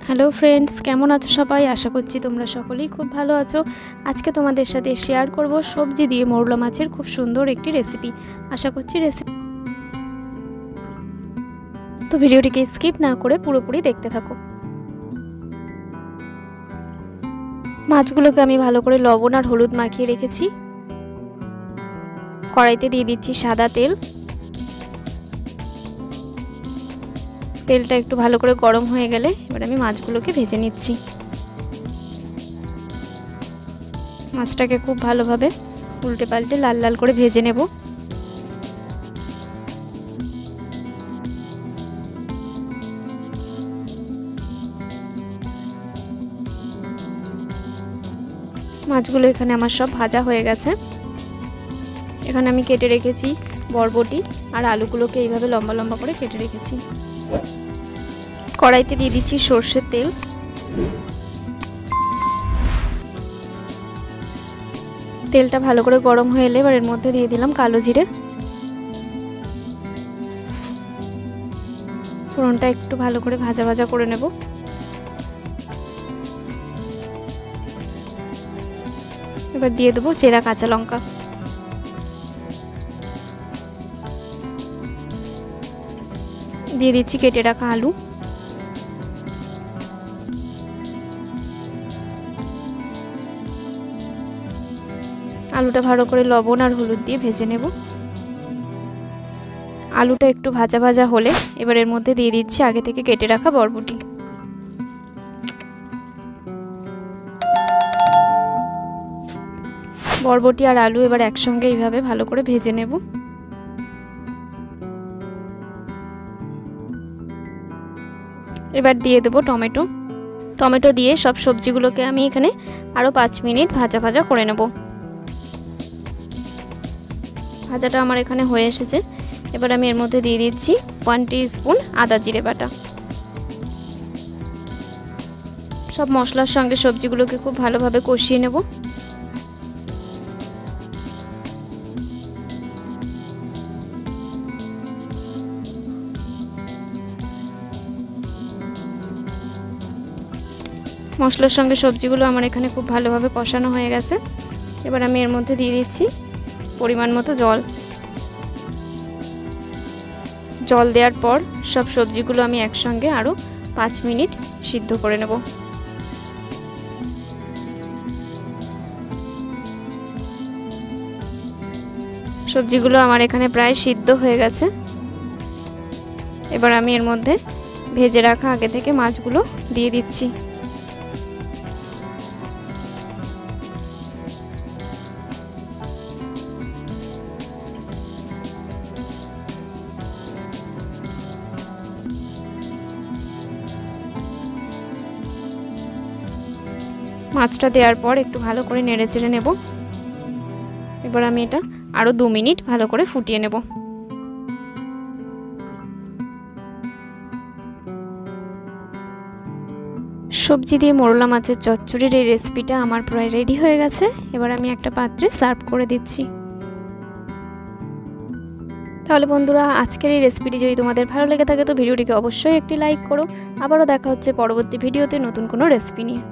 Hello friends, কেমন আছো সবাই? আশা করছি তোমরা সকলেই খুব ভালো আছো। আজকে তোমাদের সাথে শেয়ার করব সবজি দিয়ে মোরলা মাছের খুব সুন্দর একটি রেসিপি। আশা করছি তো ভিডিওটিকে স্কিপ না করে পুরোপুরি দেখতে থাকো। মাছগুলোকে আমি ভালো করে লবণ আর হলুদ মাখিয়ে রেখেছি। কড়াইতে দিয়ে দিচ্ছি সাদা তেল। তেলটা একটু ভালো করে গরম হয়ে গেলে এবার আমি মাছগুলোকে ভেজে নিচ্ছি। মাছটাকে খুব ভালোভাবে উল্টে পাল্টে লাল লাল করে ভেজে নেব। মাছগুলো এখানে আমার সব ভাজা হয়ে গেছে। এখানে আমি কেটে রেখেছি বরবটি আর আলুগুলোকে এইভাবে লম্বা লম্বা করে কেটে রেখেছি। কড়াইতে দিয়ে দিচ্ছি সর্ষের তেল। তেলটা ভালো করে গরম হয়ে এলে এবার এর মধ্যে দিয়ে দিলাম কালো জিরে। ফোড়নটা একটু ভালো করে ভাজা ভাজা করে নেব। এবার দিয়ে দেবো চেরা কাঁচা লঙ্কা। দিয়ে দিচ্ছি কেটে রাখা আলু। আলুটা ভালো করে লবণ আর হলুদ দিয়ে ভেজে নেব। আলুটা একটু ভাজা ভাজা হলে এবার এর মধ্যে দিয়ে দিচ্ছি আগে থেকে কেটে রাখা বরবটি। বরবটি আর আলু এবার একসঙ্গে এইভাবে ভালো করে ভেজে নেব। এবার দিয়ে দেবো টমেটো। টমেটো দিয়ে সব সবজিগুলোকে আমি এখানে আরও 5 মিনিট ভাজা ভাজা করে নেব। ভাজাটা আমার এখানে হয়ে এসেছে। এবার আমি এর মধ্যে দিয়ে দিচ্ছি 1 টিস্পুন আদা জিরে বাটা। সব মশলার সঙ্গে সবজিগুলোকে খুব ভালোভাবে কষিয়ে নেব। মশলার সঙ্গে সবজিগুলো আমার এখানে খুব ভালোভাবে কষানো হয়ে গেছে। এবার আমি এর মধ্যে দিয়ে দিচ্ছি পরিমাণ মতো জল। জল দেওয়ার পর সব সবজিগুলো আমি একসঙ্গে আরও 5 মিনিট সিদ্ধ করে নেব। সবজিগুলো আমার এখানে প্রায় সিদ্ধ হয়ে গেছে। এবার আমি এর মধ্যে ভেজে রাখা আগে থেকে মাছগুলো দিয়ে দিচ্ছি। মাছটা দেওয়ার পর একটু ভালো করে নেড়ে চেড়ে নেব। এবার আমি এটা আরও 2 মিনিট ভালো করে ফুটিয়ে নেব। সবজি দিয়ে মোরলা মাছের চচ্চড়ির এই রেসিপিটা আমার প্রায় রেডি হয়ে গেছে। এবার আমি একটা পাত্রে সার্ভ করে দিচ্ছি। তাহলে বন্ধুরা, আজকের এই রেসিপিটি যদি তোমাদের ভালো লেগে থাকে তো ভিডিওটিকে অবশ্যই একটি লাইক করো। আবারও দেখা হচ্ছে পরবর্তী ভিডিওতে নতুন কোনো রেসিপি নিয়ে।